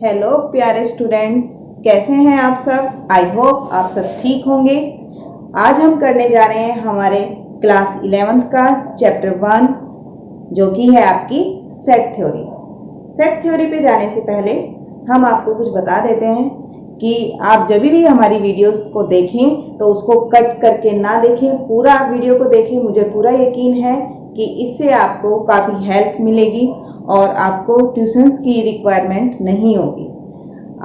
Hello प्यारे students, कैसे हैं आप सब। आई होप आप सब ठीक होंगे। आज हम करने जा रहे हैं हमारे क्लास 11th का चैप्टर 1 जो कि है आपकी सेट थ्योरी। सेट थ्योरी पे जाने से पहले हम आपको कुछ बता देते हैं कि आप जब भी हमारी वीडियोस को देखें तो उसको कट करके ना देखें, पूरा वीडियो को देखें। मुझे पूरा यकीन है कि इससे आपको काफ़ी हेल्प मिलेगी और आपको ट्यूशन्स की रिक्वायरमेंट नहीं होगी।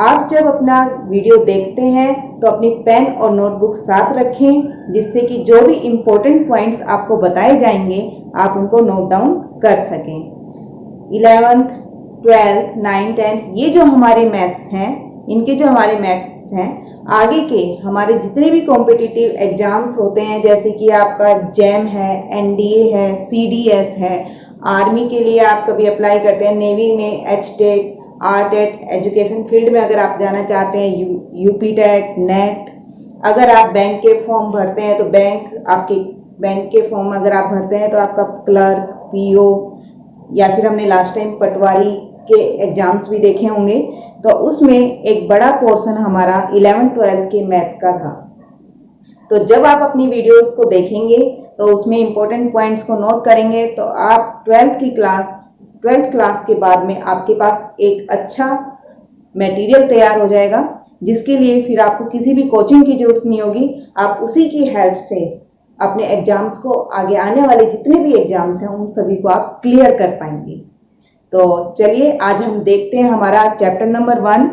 आप जब अपना वीडियो देखते हैं तो अपनी पेन और नोटबुक साथ रखें, जिससे कि जो भी इम्पोर्टेंट पॉइंट्स आपको बताए जाएंगे आप उनको नोट डाउन कर सकें। 11th, 12th, 9th, 10th ये जो हमारे मैथ्स हैं, इनके जो हमारे मैथ्स हैं आगे के हमारे जितने भी कॉम्पिटिटिव एग्जाम्स होते हैं, जैसे कि आपका जैम है, एनडीए है, सीडीएस है, आर्मी के लिए आप कभी अप्लाई करते हैं, नेवी में एचटेट, आरटेट, एजुकेशन फील्ड में अगर आप जाना चाहते हैं यूपीटेट, नेट, अगर आप बैंक के फॉर्म भरते हैं तो बैंक के फॉर्म अगर आप भरते हैं तो आपका क्लर्क, पीओ, या फिर हमने लास्ट टाइम पटवारी के एग्जाम्स भी देखे होंगे, तो उसमें एक बड़ा पोर्शन हमारा 11th-12th के मैथ का था। तो जब आप अपनी वीडियोस को देखेंगे तो उसमें इंपॉर्टेंट पॉइंट्स को नोट करेंगे तो आप 12th क्लास के बाद में आपके पास एक अच्छा मटेरियल तैयार हो जाएगा, जिसके लिए फिर आपको किसी भी कोचिंग की जरूरत नहीं होगी। आप उसी की हेल्प से अपने एग्जाम्स को, आगे आने वाले जितने भी एग्जाम्स हैं उन सभी को आप क्लियर कर पाएंगे। तो चलिए आज हम देखते हैं हमारा चैप्टर नंबर 1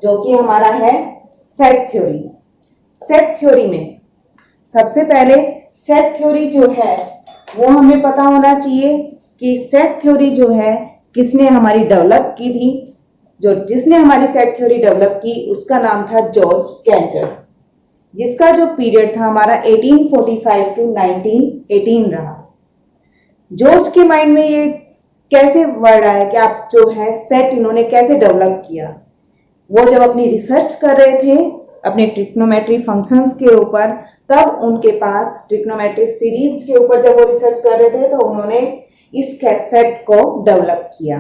जो कि हमारा है सेट थ्योरी। सेट थ्योरी में सबसे पहले सेट थ्योरी जो है वो हमें पता होना चाहिए कि सेट थ्योरी जो है किसने हमारी डेवलप की थी। जिसने हमारी सेट थ्योरी डेवलप की उसका नाम था जॉर्ज कैंटर, जिसका जो पीरियड था हमारा 1845 to 1918 रहा। जॉर्ज के माइंड में ये कैसे वर्ड आया कि आप जो है सेट इन्होंने कैसे डेवलप किया। वो जब अपनी रिसर्च कर रहे थे अपने ट्रिग्नोमेट्री फंक्शंस के ऊपर, तब उनके पास ट्रिग्नोमेट्रिक सीरीज के ऊपर जब वो रिसर्च कर रहे थे तो उन्होंने इस सेट को डेवलप किया।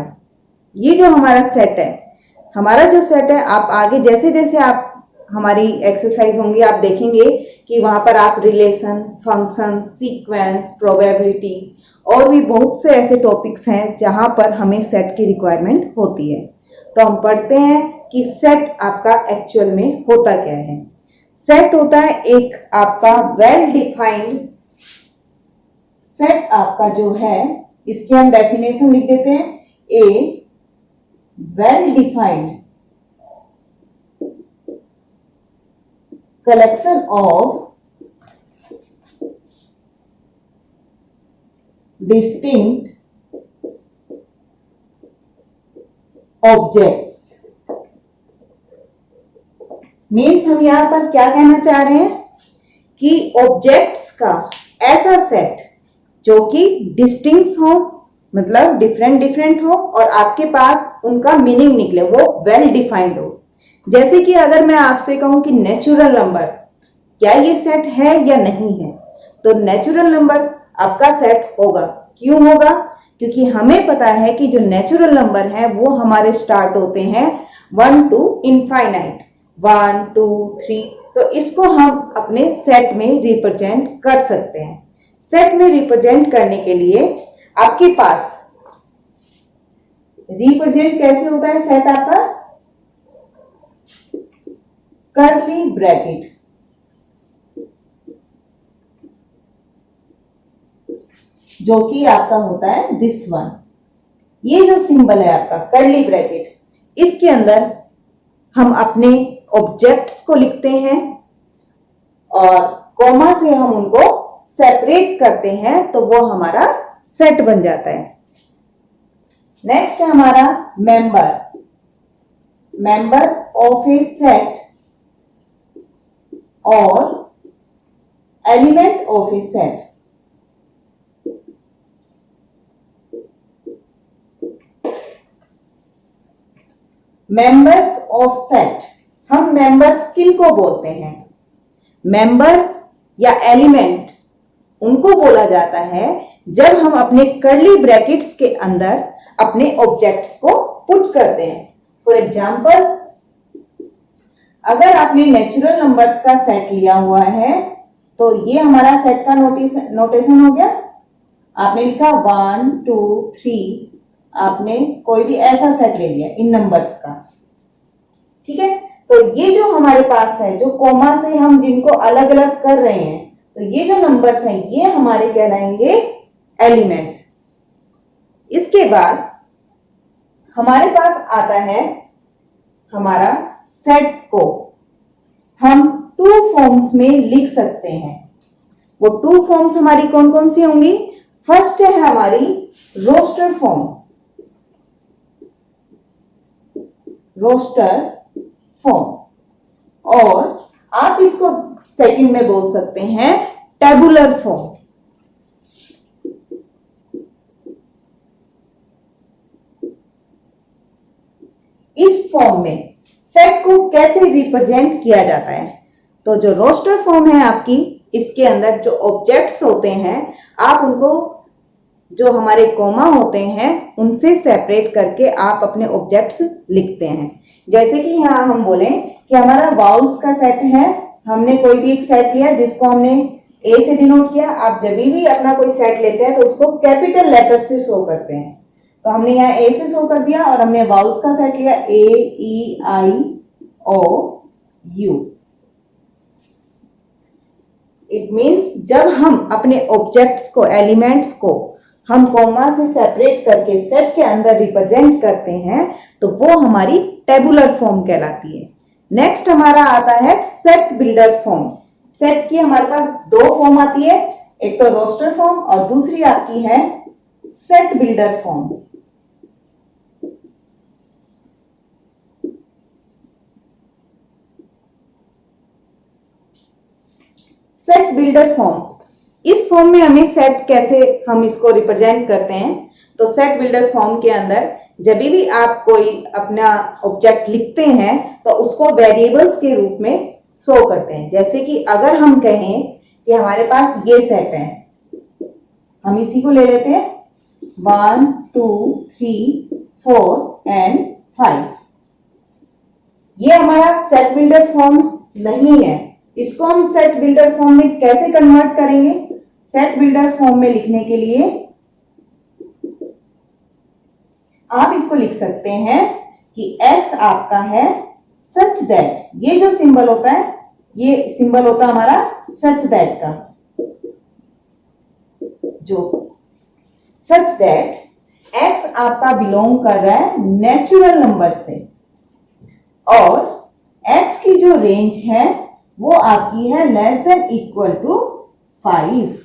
ये जो हमारा सेट है, आप आगे जैसे जैसे आप हमारी एक्सरसाइज होंगी आप देखेंगे कि वहां पर आप रिलेशन, फंक्शन, सीक्वेंस, प्रोबेबिलिटी और भी बहुत से ऐसे टॉपिक्स हैं जहां पर हमें सेट की रिक्वायरमेंट होती है। तो हम पढ़ते हैं कि सेट आपका एक्चुअल में होता क्या है। सेट होता है एक आपका वेल डिफाइंड सेट। आपका जो है इसकी हम डेफिनेशन लिख देते हैं, a well defined collection of distinct objects। Means हम यहां पर क्या कहना चाह रहे हैं कि ऑब्जेक्ट्स का ऐसा सेट जो कि डिस्टिंक्ट हो, मतलब डिफरेंट हो और आपके पास उनका मीनिंग निकले, वो वेल डिफाइंड हो। जैसे कि अगर मैं आपसे कहूं कि नेचुरल नंबर क्या ये सेट है या नहीं है, तो नेचुरल नंबर आपका सेट होगा। क्यों होगा? क्योंकि हमें पता है कि जो नेचुरल नंबर है वो हमारे स्टार्ट होते हैं 1 to इनफाइनाइट, 1 2 3। तो इसको हम अपने सेट में रिप्रेजेंट कर सकते हैं। सेट में रिप्रेजेंट करने के लिए आपके पास रिप्रेजेंट कैसे होता है सेट आपका? कर्ली ब्रैकेट, जो कि आपका होता है दिस वन। ये जो सिंबल है आपका कर्ली ब्रैकेट, इसके अंदर हम अपने ऑब्जेक्ट्स को लिखते हैं और कॉमा से हम उनको सेपरेट करते हैं तो वो हमारा सेट बन जाता है। नेक्स्ट है हमारा मेंबर ऑफ ए सेट और element of A set. Members of set, हम मेंबर्स किन को बोलते हैं? मेंबर या एलिमेंट उनको बोला जाता है जब हम अपने कर्ली ब्रैकेट्स के अंदर अपने ऑब्जेक्ट्स को पुट करते हैं। फॉर एग्जाम्पल, अगर आपने नेचुरल नंबर्स का सेट लिया हुआ है तो ये हमारा सेट का नोटेशन हो गया। आपने लिखा 1 2 3, आपने कोई भी ऐसा सेट ले लिया इन नंबर्स का, ठीक है। तो ये जो हमारे पास है, जो कोमा से हम जिनको अलग अलग कर रहे हैं, तो ये जो नंबर्स हैं ये हमारे कहलाएंगे एलिमेंट्स। इसके बाद हमारे पास आता है हमारा सेट को हम टू फॉर्म्स में लिख सकते हैं। वो टू फॉर्म्स हमारी कौन कौन सी होंगी? फर्स्ट है हमारी रोस्टर फॉर्म, रोस्टर फॉर्म, और आप इसको सेकंड में बोल सकते हैं टेबुलर फॉर्म। इस फॉर्म में सेट को कैसे रिप्रेजेंट किया जाता है? तो जो रोस्टर फॉर्म है आपकी, इसके अंदर जो ऑब्जेक्ट्स होते हैं आप उनको जो हमारे कोमा होते हैं उनसे सेपरेट करके आप अपने ऑब्जेक्ट्स लिखते हैं। जैसे कि यहाँ हम बोलें कि हमारा वाउल्स का सेट है, हमने कोई भी एक सेट लिया जिसको हमने ए से डिनोट किया। आप जब भी अपना कोई सेट लेते हैं तो उसको कैपिटल लेटर से शो करते हैं, तो हमने यहाँ ए से शो कर दिया और हमने वाउल्स का सेट लिया ए ई आई ओ यू। इट मीन्स जब हम अपने ऑब्जेक्ट्स को, एलिमेंट्स को हम कॉमा से सेपरेट करके सेट के अंदर रिप्रेजेंट करते हैं तो वो हमारी टेबुलर फॉर्म कहलाती है। नेक्स्ट हमारा आता है सेट बिल्डर फॉर्म। सेट की हमारे पास दो फॉर्म आती है, एक तो रोस्टर फॉर्म और दूसरी आपकी है set builder form. Set builder form, इस फॉर्म में हमें सेट कैसे हम इसको रिप्रेजेंट करते हैं? तो सेट बिल्डर फॉर्म के अंदर जब भी आप कोई अपना ऑब्जेक्ट लिखते हैं तो उसको वेरिएबल्स के रूप में शो करते हैं। जैसे कि अगर हम कहें कि हमारे पास ये सेट है, हम इसी को ले लेते हैं 1 2 3 4 एंड 5। ये हमारा सेट बिल्डर फॉर्म नहीं है। इसको हम सेट बिल्डर फॉर्म में कैसे कन्वर्ट करेंगे? सेट बिल्डर फॉर्म में लिखने के लिए आप इसको लिख सकते हैं कि x आपका है सच दैट, ये जो सिंबल होता है ये सिंबल होता है हमारा सच दैट का, जो सच दैट x आपका बिलोंग कर रहा है नेचुरल नंबर से, और x की जो रेंज है वो आपकी है लेस देन इक्वल टू 5।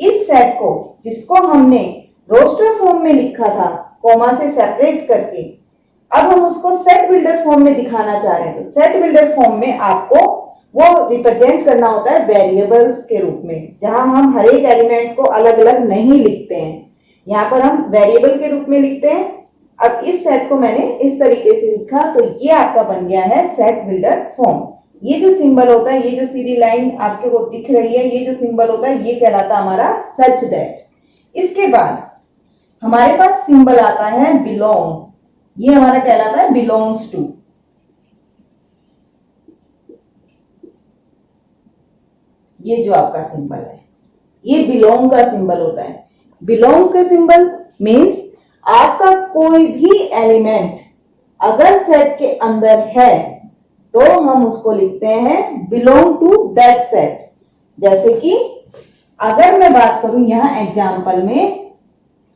इस सेट को, जिसको हमने रोस्टर फॉर्म में लिखा था कोमा से सेपरेट करके, अब हम उसको सेट बिल्डर फॉर्म में दिखाना चाह रहे हैं। तो सेट बिल्डर फॉर्म में आपको वो रिप्रेजेंट करना होता है वेरिएबल्स के रूप में, जहां हम हर एक एलिमेंट को अलग अलग नहीं लिखते हैं, यहाँ पर हम वेरिएबल के रूप में लिखते हैं। अब इस सेट को मैंने इस तरीके से लिखा तो ये आपका बन गया है सेट बिल्डर फॉर्म। ये जो सिंबल होता है, ये जो सीधी लाइन आपके को दिख रही है, ये जो सिंबल होता है ये कहलाता है हमारा सच दैट। इसके बाद हमारे पास सिंबल आता है बिलोंग, ये हमारा कहलाता है बिलोंग्स टू। ये जो आपका सिंबल है ये बिलोंग का सिंबल होता है। बिलोंग का सिंबल मीन्स आपका कोई भी एलिमेंट अगर सेट के अंदर है तो हम उसको लिखते हैं बिलोंग टू दैट सेट। जैसे कि अगर मैं बात करूं यहाँ एग्जाम्पल में,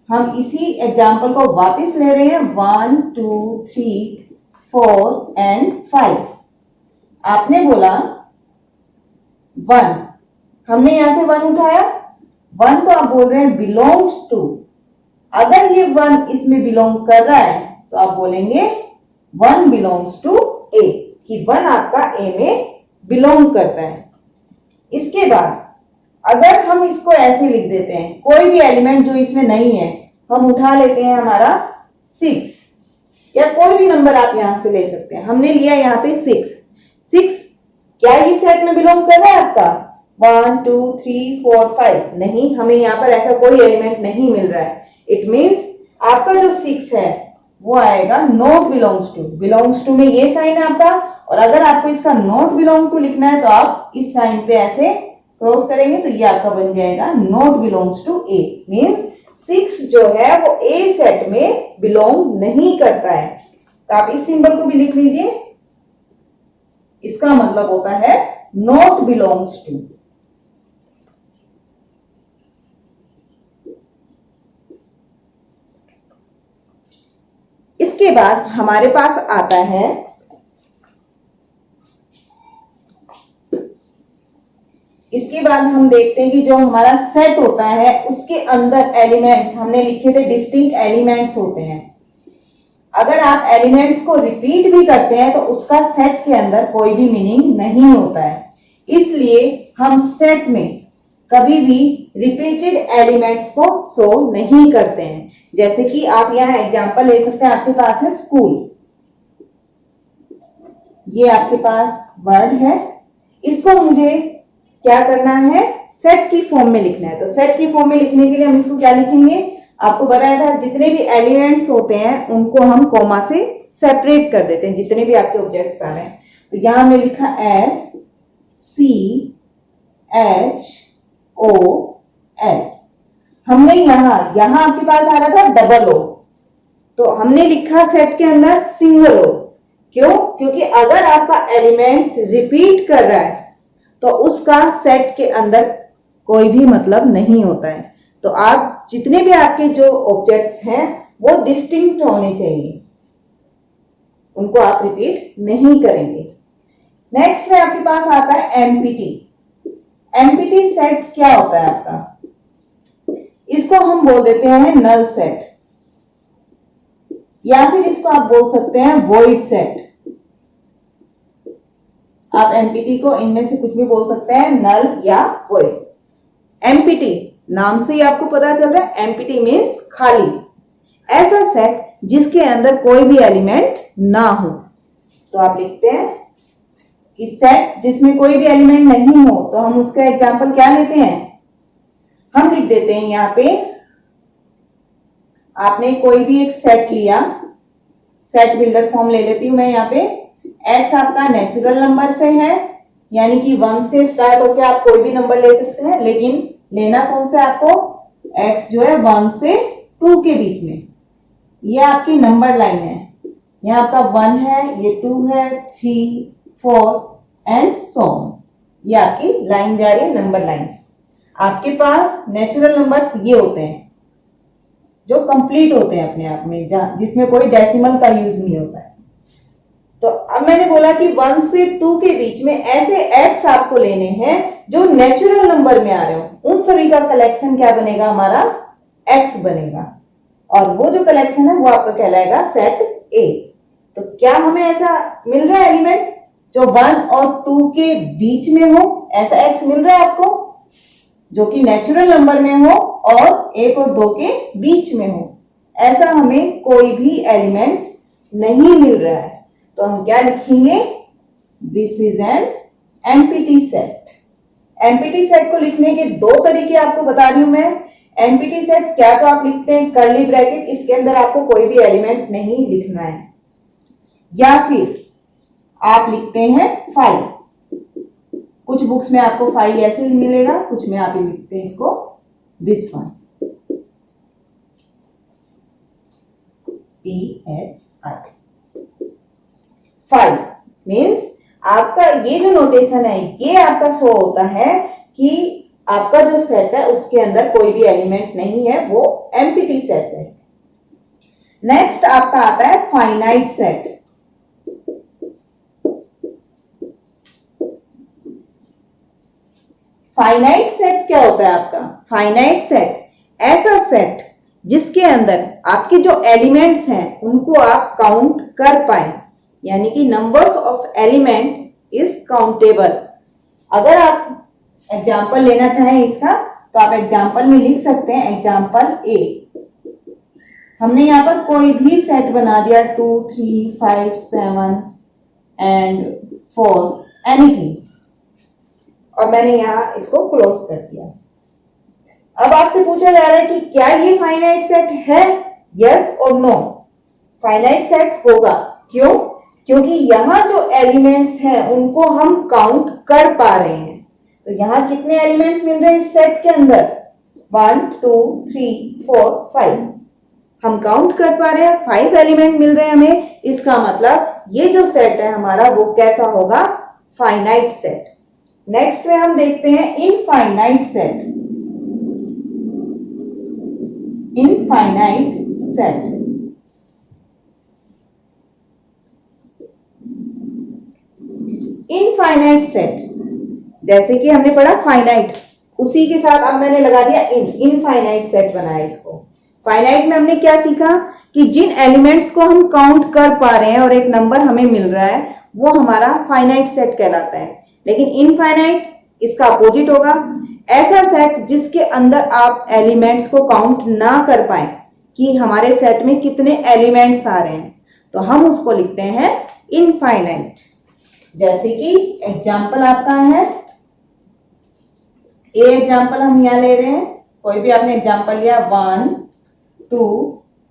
हम इसी एग्जाम्पल को वापस ले रहे हैं 1 2 3 4 एंड 5। आपने बोला 1, हमने यहां से 1 उठाया, 1 को आप बोल रहे हैं बिलोंग्स टू। अगर ये 1 इसमें बिलोंग कर रहा है तो आप बोलेंगे 1 बिलोंग्स टू ए, कि 1 आपका ए में बिलोंग करता है। इसके बाद अगर हम इसको ऐसे लिख देते हैं, कोई भी एलिमेंट जो इसमें नहीं है हम उठा लेते हैं हमारा 6, या कोई भी नंबर आप यहां से ले सकते हैं। हमने लिया यहाँ पे 6, क्या ये सेट में बिलोंग कर रहा है आपका? 1 2 3 4 5 नहीं, हमें यहाँ पर ऐसा कोई एलिमेंट नहीं मिल रहा है। इट मीन्स आपका जो 6 है वो आएगा not belongs to. Belongs to में ये साइन है आपका, और अगर आपको इसका नॉट बिलोंग टू लिखना है तो आप इस साइन पे ऐसे क्रॉस करेंगे तो ये आपका बन जाएगा not belongs to A. Means 6 जो है वो ए सेट में बिलोंग नहीं करता है। तो आप इस सिंबल को भी लिख लीजिए, इसका मतलब होता है नॉट बिलोंग्स टू। इसके बाद हमारे पास आता है इसके बाद हम देखते हैं कि जो हमारा सेट होता है उसके अंदर एलिमेंट्स हमने लिखे थे, डिस्टिंक्ट एलिमेंट्स होते हैं। अगर आप एलिमेंट्स को रिपीट भी करते हैं तो उसका सेट के अंदर कोई भी मीनिंग नहीं होता है, इसलिए हम सेट में कभी भी रिपीटेड एलिमेंट्स को शो नहीं करते हैं। जैसे कि आप यहाँ एग्जांपल ले सकते हैं, आपके पास है स्कूल, ये आपके पास वर्ड है, इसको मुझे क्या करना है, सेट की फॉर्म में लिखना है। तो सेट की फॉर्म में लिखने के लिए हम इसको क्या लिखेंगे, आपको बताया था जितने भी एलिमेंट्स होते हैं उनको हम कॉमा से सेपरेट कर देते हैं, जितने भी आपके ऑब्जेक्ट्स आ रहे हैं। तो यहां हमने लिखा SCHOL। हमने यहां आपके पास आ रहा था डबल ओ, तो हमने लिखा सेट के अंदर सिंगल ओ। क्यों? क्योंकि अगर आपका एलिमेंट रिपीट कर रहा है तो उसका सेट के अंदर कोई भी मतलब नहीं होता है। तो आप जितने भी आपके जो ऑब्जेक्ट्स हैं वो डिस्टिंक्ट होने चाहिए, उनको आप रिपीट नहीं करेंगे। नेक्स्ट में आपके पास आता है एमपीटी। एमपीटी सेट क्या होता है आपका, इसको हम बोल देते हैं नल सेट, या फिर इसको आप बोल सकते हैं वॉइड सेट। आप एमपीटी को इनमें से कुछ भी बोल सकते हैं, नल या वॉइड। एमपीटी नाम से ही आपको पता चल रहा है, एमपीटी मीन्स खाली, ऐसा सेट जिसके अंदर कोई भी एलिमेंट ना हो। तो आप लिखते हैं कि सेट जिसमें कोई भी एलिमेंट नहीं हो, तो हम उसका एग्जांपल क्या लेते हैं, हम लिख देते हैं यहाँ पे, आपने कोई भी एक सेट लिया, सेट बिल्डर फॉर्म ले लेती हूं मैं यहाँ पे। एक्स आपका नेचुरल नंबर से है, यानी कि 1 से स्टार्ट होकर आप कोई भी नंबर ले सकते हैं, लेकिन लेना कौन सा आपको, एक्स जो है 1 से 2 के बीच में। ये आपकी नंबर लाइन है, यहाँ आपका 1 है, ये 2 है, 3, 4 एंड सो ऑन। ये आपकी लाइन जा रही है, नंबर लाइन। आपके पास नेचुरल नंबर्स ये होते हैं जो कंप्लीट होते हैं अपने आप में, जिसमें कोई डेसिमल का यूज नहीं होता है। तो अब मैंने बोला कि 1 से 2 के बीच में ऐसे एक्स आपको लेने हैं जो नेचुरल नंबर में आ रहे हो, उन सभी का कलेक्शन क्या बनेगा, हमारा एक्स बनेगा, और वो जो कलेक्शन है वो आपका कहलाएगा सेट ए। तो क्या हमें ऐसा मिल रहा है एलिमेंट जो 1 और 2 के बीच में हो, ऐसा एक्स मिल रहा है आपको जो कि नेचुरल नंबर में हो और 1 और 2 के बीच में हो? ऐसा हमें कोई भी एलिमेंट नहीं मिल रहा है। तो हम क्या लिखेंगे, this is an empty set. Empty set को लिखने के 2 तरीके आपको बता रही हूं मैं। एम्प्टी सेट क्या तो आप लिखते हैं कर्ली ब्रैकेट, इसके अंदर आपको कोई भी एलिमेंट नहीं लिखना है, या फिर आप लिखते हैं 5। कुछ बुक्स में आपको 5 ऐसे मिलेगा, कुछ में आप लिखते हैं इसको दिस वन, PHI। 5 मीन्स आपका ये जो नोटेशन है ये आपका शो होता है कि आपका जो सेट है उसके अंदर कोई भी एलिमेंट नहीं है, वो एम्प्टी सेट है। नेक्स्ट आपका आता है फाइनाइट सेट। फाइनाइट सेट क्या होता है आपका, फाइनाइट सेट ऐसा सेट जिसके अंदर आपके जो एलिमेंट्स हैं उनको आप काउंट कर पाए, यानी कि numbers of element is countable. अगर आप एग्जाम्पल लेना चाहें इसका तो आप एग्जाम्पल में लिख सकते हैं एग्जाम्पल ए। हमने यहाँ पर कोई भी सेट बना दिया 2, 3, 5, 7 एंड 4 एनीथिंग, और मैंने यहाँ इसको क्लोज कर दिया। अब आपसे पूछा जा रहा है कि क्या ये फाइनाइट सेट है, यस और नो। फाइनाइट सेट होगा। क्यों? क्योंकि यहाँ जो एलिमेंट्स हैं उनको हम काउंट कर पा रहे हैं। तो यहाँ कितने एलिमेंट्स मिल रहे हैं इस सेट के अंदर? 1 2 3 4 5। हम काउंट कर पा रहे हैं, 5 एलिमेंट मिल रहे हैं हमें। इसका मतलब ये जो सेट है हमारा वो कैसा होगा? Finite set. नेक्स्ट में हम देखते हैं infinite set. Infinite set. Infinite set जैसे कि हमने पढ़ा फाइनाइट, उसी के साथ अब मैंने लगा दिया इनफाइनाइट सेट बनाया इसको। फाइनाइट में हमने क्या सीखा कि जिन एलिमेंट्स को हम काउंट कर पा रहे हैं और एक नंबर हमें मिल रहा है वो हमारा फाइनाइट सेट कहलाता है। लेकिन इनफाइनाइट इसका अपोजिट होगा, ऐसा सेट जिसके अंदर आप एलिमेंट्स को काउंट ना कर पाए कि हमारे सेट में कितने एलिमेंट्स आ रहे हैं, तो हम उसको लिखते हैं इनफाइनाइट। जैसे कि एग्जाम्पल आपका है, ए एग्जाम्पल हम यहां ले रहे हैं, कोई भी आपने एग्जाम्पल लिया 1 2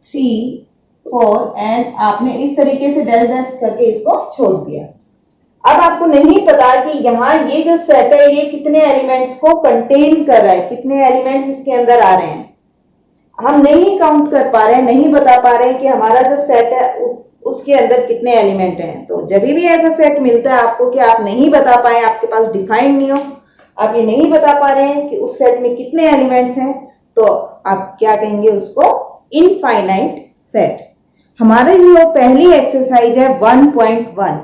3 4 एंड आपने इस तरीके से डैश डैश करके इसको छोड़ दिया। अब आपको नहीं पता कि यहाँ ये जो सेट है ये कितने एलिमेंट्स को कंटेन कर रहा है, कितने एलिमेंट्स इसके अंदर आ रहे हैं। हम नहीं काउंट कर पा रहे हैं, नहीं बता पा रहे हैं कि हमारा जो सेट है उसके अंदर कितने एलिमेंट हैं। तो जब भी ऐसा सेट मिलता है आपको कि आप नहीं बता पाए, आपके पास डिफाइंड नहीं हो, आप ये नहीं बता पा रहे हैं कि उस सेट में कितने एलिमेंट्स हैं, तो आप क्या कहेंगे उसको? Infinite set. हमारी जो पहली एक्सरसाइज है 1.1,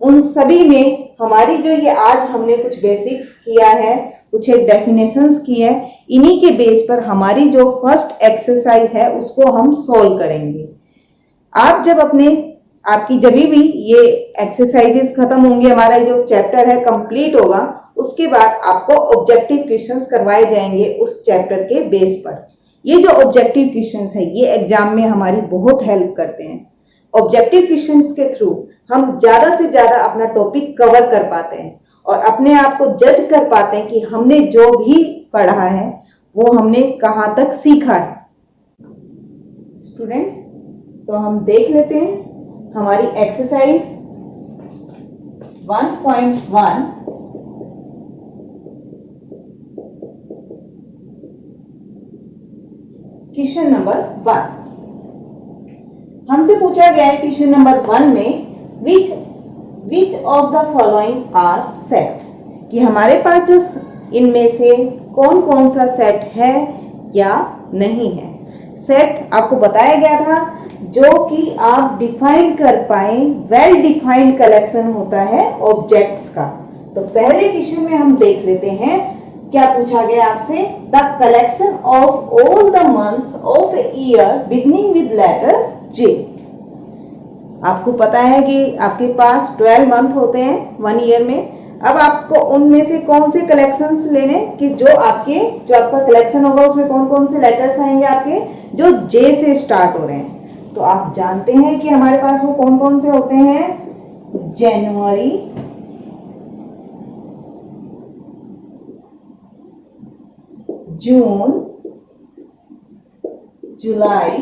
उन सभी में हमारी जो ये आज हमने कुछ बेसिक्स किया है, कुछ एक डेफिनेशंस की है, इन्हीं के बेस पर हमारी जो फर्स्ट एक्सरसाइज है उसको हम सोल्व करेंगे। आप जब आपकी जब भी ये एक्सरसाइजेस खत्म होंगे, हमारा जो चैप्टर है कंप्लीट होगा, उसके बाद आपको ऑब्जेक्टिव क्वेश्चंस करवाए जाएंगे उस चैप्टर के बेस पर। ये जो ऑब्जेक्टिव क्वेश्चंस है ये एग्जाम में हमारी बहुत हेल्प करते हैं। ऑब्जेक्टिव क्वेश्चंस के थ्रू हम ज्यादा से ज्यादा अपना टॉपिक कवर कर पाते हैं और अपने आप को जज कर पाते हैं कि हमने जो भी पढ़ा है वो हमने कहाँ तक सीखा है। स्टूडेंट्स, तो हम देख लेते हैं हमारी एक्सरसाइज 1.1। क्वेश्चन नंबर 1 हमसे पूछा गया है। क्वेश्चन नंबर 1 में which of the following are set, कि हमारे पास जो इनमें से कौन कौन सा सेट है या नहीं है। सेट आपको बताया गया था जो कि आप डिफाइन कर पाए, वेल डिफाइंड कलेक्शन होता है ऑब्जेक्ट्स का। तो पहले क्वेश्चन में हम देख लेते हैं क्या पूछा गया आपसे। The collection of all the months of a year beginning with letter J. आपको पता है कि आपके पास 12 मंथ होते हैं 1 ईयर में। अब आपको उनमें से कौन से कलेक्शंस लेने कि जो आपका कलेक्शन होगा उसमें कौन कौन से लेटर्स आएंगे आपके जो जे से स्टार्ट हो रहे हैं। तो आप जानते हैं कि हमारे पास वो कौन कौन से होते हैं। जनवरी, जून, जुलाई,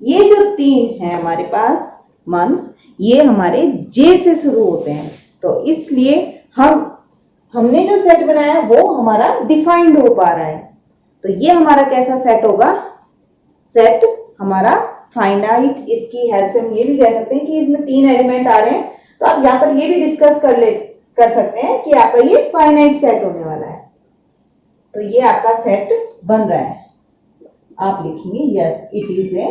ये जो 3 हैं हमारे पास मंथ्स, ये हमारे जे से शुरू होते हैं। तो इसलिए हमने जो सेट बनाया वो हमारा डिफाइंड हो पा रहा है। तो ये हमारा कैसा सेट होगा? सेट हमारा फाइनाइट। इसकी हेल्प से हम ये भी कह सकते हैं कि इसमें 3 एलिमेंट आ रहे हैं। तो आप यहाँ पर ये भी डिस्कस कर सकते हैं कि आपका ये फाइनाइट सेट होने वाला है। तो ये आपका सेट बन रहा है। आप लिखेंगे yes it is a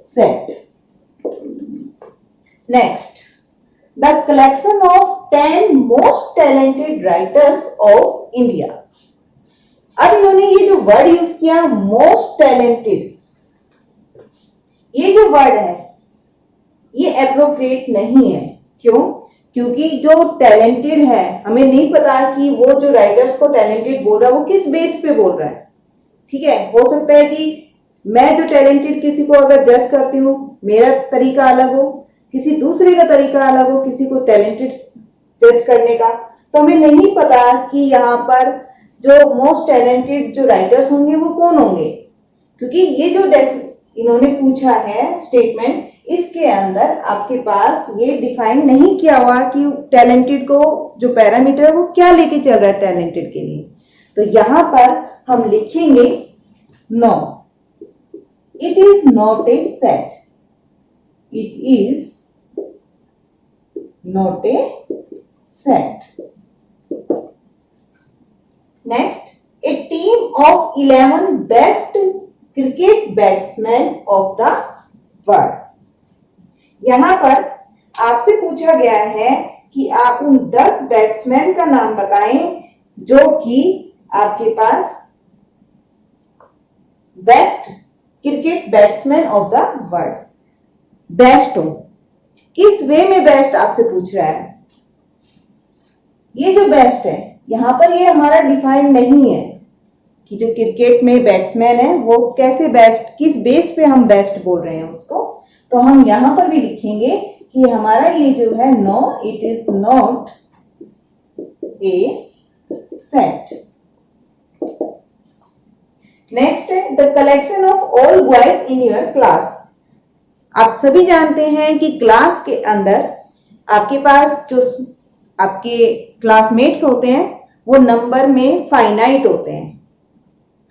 set. Next, the collection of 10 most talented writers of India. अब इन्होंने ये जो वर्ड यूज किया मोस्ट टैलेंटेड, ये जो वर्ड है ये एप्रोप्रिएट नहीं है। क्यों? क्योंकि जो टैलेंटेड है हमें नहीं पता कि वो जो राइटर्स को टैलेंटेड बोल रहा है वो किस बेस पे बोल रहा है। ठीक है, हो सकता है कि मैं जो टैलेंटेड किसी को अगर जज करती हूँ मेरा तरीका अलग हो, किसी दूसरे का तरीका अलग हो किसी को टैलेंटेड जज करने का। तो हमें नहीं पता कि यहाँ पर जो मोस्ट टैलेंटेड जो राइटर्स होंगे वो कौन होंगे, क्योंकि ये जो इन्होंने पूछा है स्टेटमेंट, इसके अंदर आपके पास ये डिफाइन नहीं किया हुआ कि टैलेंटेड को जो पैरामीटर है वो क्या लेके चल रहा है टैलेंटेड के लिए। तो यहां पर हम लिखेंगे no, it is not a set, it is not a set. Next, a team of 11 best cricket batsmen of the world। यहां पर आपसे पूछा गया है कि आप उन 10 बैट्समैन का नाम बताएं जो कि आपके पास best cricket batsman of the world, best हो। किस वे में बेस्ट आपसे पूछ रहा है। ये जो बेस्ट है यहां पर ये हमारा डिफाइन नहीं है कि जो क्रिकेट में बैट्समैन है वो कैसे बेस्ट, किस बेस पे हम बेस्ट बोल रहे हैं उसको। तो हम यहां पर भी लिखेंगे कि हमारा ये जो है no, it is not a set. Next है the collection of all boys in your class. आप सभी जानते हैं कि क्लास के अंदर आपके पास जो आपके क्लासमेट्स होते हैं वो नंबर में फाइनाइट होते हैं।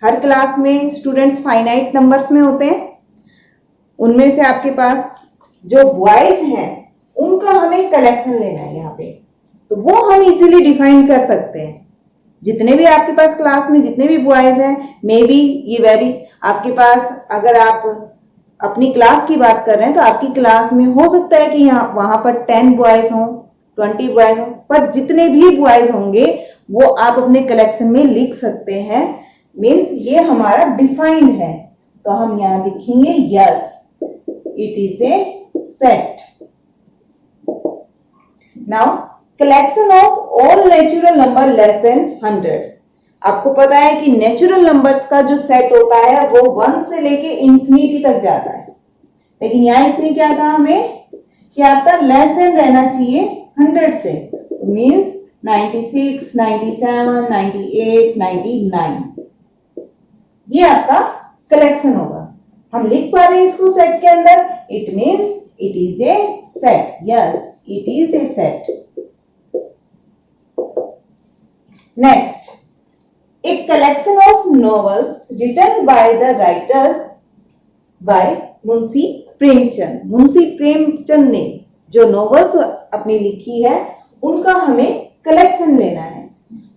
हर क्लास में स्टूडेंट्स फाइनाइट नंबर्स में होते हैं। उनमें से आपके पास जो बॉयज हैं उनका हमें कलेक्शन लेना है यहाँ पे, तो वो हम इजीली डिफाइन कर सकते हैं। जितने भी आपके पास क्लास में जितने भी बॉयज हैं, मे बी ये वेरी आपके पास, अगर आप अपनी क्लास की बात कर रहे हैं तो आपकी क्लास में हो सकता है कि यहाँ वहां पर 10 बॉयज हों, 20 बॉयज हों, पर जितने भी बॉयज होंगे वो आप अपने कलेक्शन में लिख सकते हैं। मीन्स ये हमारा डिफाइंड है। तो हम यहां लिखेंगे yes, it is a set. Now collection of all natural number less than 100। आपको पता है कि नेचुरल नंबर्स का जो सेट होता है वो 1 से लेके इंफिनिटी तक जाता है, लेकिन यहां इसने क्या कहा हमें कि आपका लेस देन रहना चाहिए 100 से। मीन्स 96, 97, 98, 99, ये आपका कलेक्शन होगा। हम लिख पा रहे हैं इसको सेट के अंदर, it means it is a set. Yes, it is a set. Next, a collection of novels written by the writer by Munshi Premchand. Munshi Premchand ने जो नॉवेल्स अपनी लिखी है उनका हमें कलेक्शन लेना है,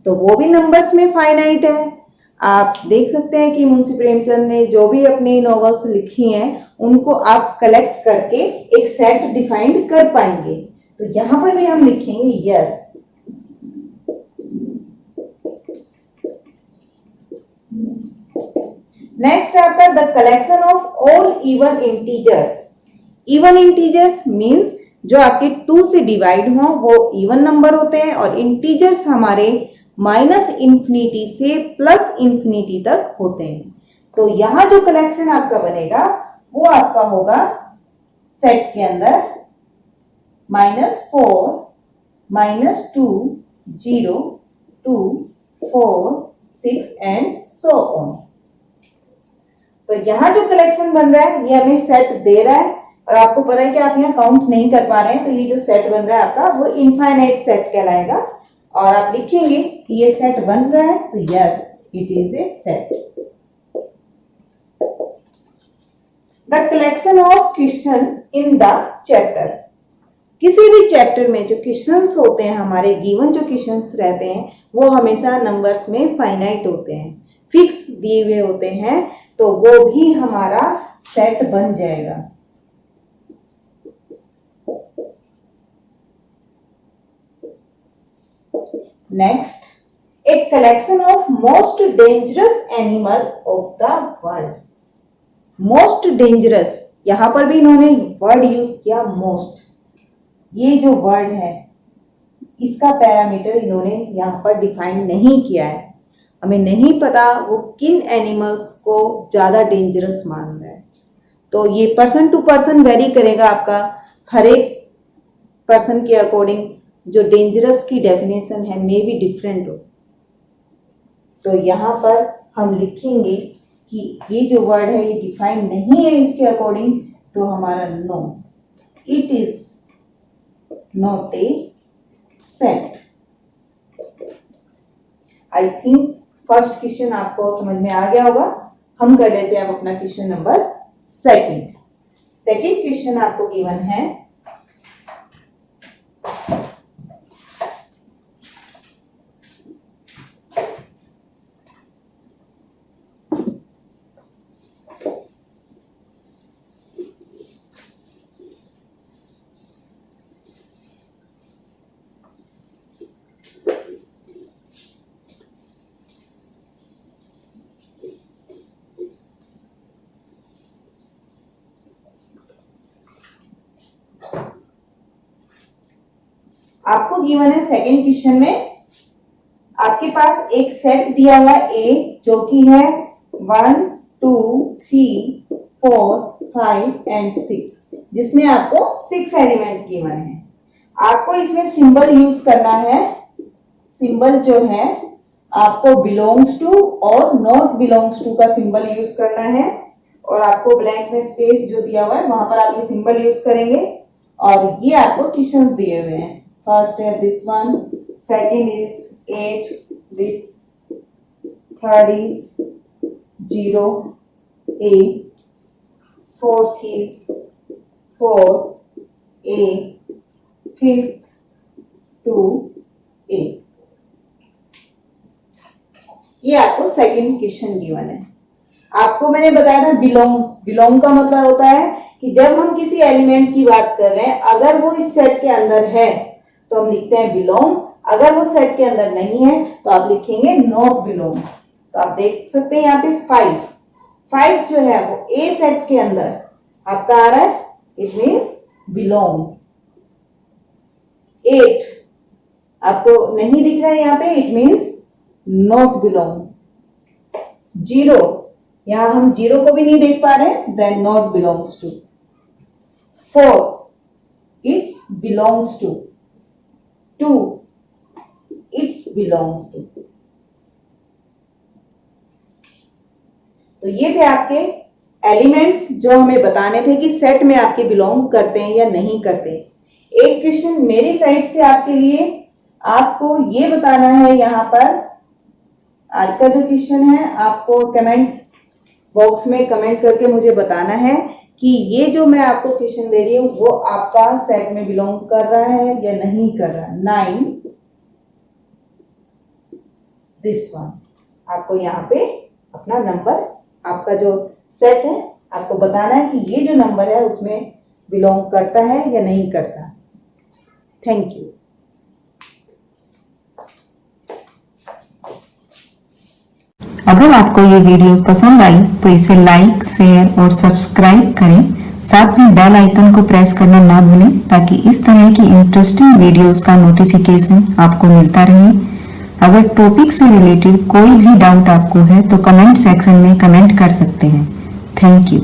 तो वो भी नंबर्स में फाइनाइट है। आप देख सकते हैं कि मुंशी प्रेमचंद ने जो भी अपनी नॉवेल्स लिखी हैं उनको आप कलेक्ट करके एक सेट डिफाइंड कर पाएंगे। तो यहां पर भी हम लिखेंगे यस। नेक्स्ट आपका the collection of all even integers. Even integers means जो आपके 2 से डिवाइड हो वो इवन नंबर होते हैं, और इंटीजर्स हमारे माइनस इंफिनिटी से प्लस इंफिनिटी तक होते हैं। तो यहां जो कलेक्शन आपका बनेगा वो आपका होगा सेट के अंदर -4, -2, 0, 2, 4, 6 एंड सो ऑन। तो यहां जो कलेक्शन बन रहा है ये हमें सेट दे रहा है, और आपको पता है कि आप यहाँ काउंट नहीं कर पा रहे हैं, तो ये जो सेट बन रहा है आपका वो इनफाइनाइट सेट कहलाएगा। और आप लिखेंगे कि ये सेट बन रहा है, तो yes, it is a set. The collection of question in the chapter. किसी भी चैप्टर में जो क्वेश्चंस होते हैं, हमारे गिवन जो क्वेश्चंस रहते हैं वो हमेशा नंबर्स में फाइनाइट होते हैं, फिक्स दिए हुए होते हैं, तो वो भी हमारा सेट बन जाएगा। Next, a collection of most dangerous animal of the world. Most dangerous, यहां पर भी इन्होंने वर्ड यूज किया मोस्ट। ये जो वर्ड है इसका पैरामीटर इन्होंने यहां पर डिफाइन नहीं किया है। हमें नहीं पता वो किन एनिमल्स को ज्यादा डेंजरस मान रहा है, तो ये पर्सन टू पर्सन वेरी करेगा। आपका हर एक पर्सन के अकॉर्डिंग जो डेंजरस की डेफिनेशन है मे बी डिफरेंट हो। तो यहाँ पर हम लिखेंगे कि ये जो वर्ड है ये डिफाइन नहीं है इसके अकॉर्डिंग, तो हमारा no, it is not a set. I think first question आपको समझ में आ गया होगा। हम कर लेते हैं अब अपना question number second. Second question आपको गिवन है, आपको गिवन है सेकंड क्वेश्चन में आपके पास एक सेट दिया हुआ ए जो कि है 1 2 3 4 5 एंड 6, जिसमें आपको 6 एलिमेंट गिवन है। आपको इसमें सिंबल यूज करना है। सिंबल जो है आपको बिलोंग्स टू और नॉट बिलोंग्स टू का सिंबल यूज करना है, और आपको ब्लैंक में स्पेस जो दिया हुआ है वहां पर आप ये सिंबल यूज करेंगे। और ये आपको क्वेश्चंस दिए हुए हैं। फर्स्ट है this one, second is 8, this third is 0 A, fourth is 4 A, fifth 2 A। ये आपको सेकंड क्वेश्चन गिवन है। आपको मैंने बताया था बिलोंग, बिलोंग का मतलब होता है कि जब हम किसी एलिमेंट की बात कर रहे हैं, अगर वो इस सेट के अंदर है तो हम लिखते हैं बिलोंग, अगर वो सेट के अंदर नहीं है तो आप लिखेंगे नॉट बिलोंग। तो आप देख सकते हैं यहाँ पे 5 जो है वो ए सेट के अंदर आपका आ रहा है, इट मीन्स बिलोंग। 8 आपको नहीं दिख रहा है यहाँ पे, इट मीन्स नॉट बिलोंग। 0 यहां हम 0 को भी नहीं देख पा रहे, then not belongs to. 4 it's belongs to. 2 it's belongs to. तो ये थे आपके एलिमेंट्स जो हमें बताने थे कि सेट में आपके बिलोंग करते हैं या नहीं करते। एक क्वेश्चन मेरी साइड से आपके लिए, आपको ये बताना है यहाँ पर, आज का जो क्वेश्चन है आपको कमेंट बॉक्स में कमेंट करके मुझे बताना है कि ये जो मैं आपको क्वेश्चन दे रही हूँ वो आपका सेट में बिलोंग कर रहा है या नहीं कर रहा है। 9 दिस वन, आपको यहाँ पे अपना नंबर, आपका जो सेट है आपको बताना है कि ये जो नंबर है उसमें बिलोंग करता है या नहीं करता। Thank you. अगर आपको ये वीडियो पसंद आई तो इसे लाइक, शेयर और सब्सक्राइब करें। साथ में बेल आइकन को प्रेस करना ना भूलें ताकि इस तरह की इंटरेस्टिंग वीडियोस का नोटिफिकेशन आपको मिलता रहे। अगर टॉपिक से रिलेटेड कोई भी डाउट आपको है तो कमेंट सेक्शन में कमेंट कर सकते हैं। Thank you.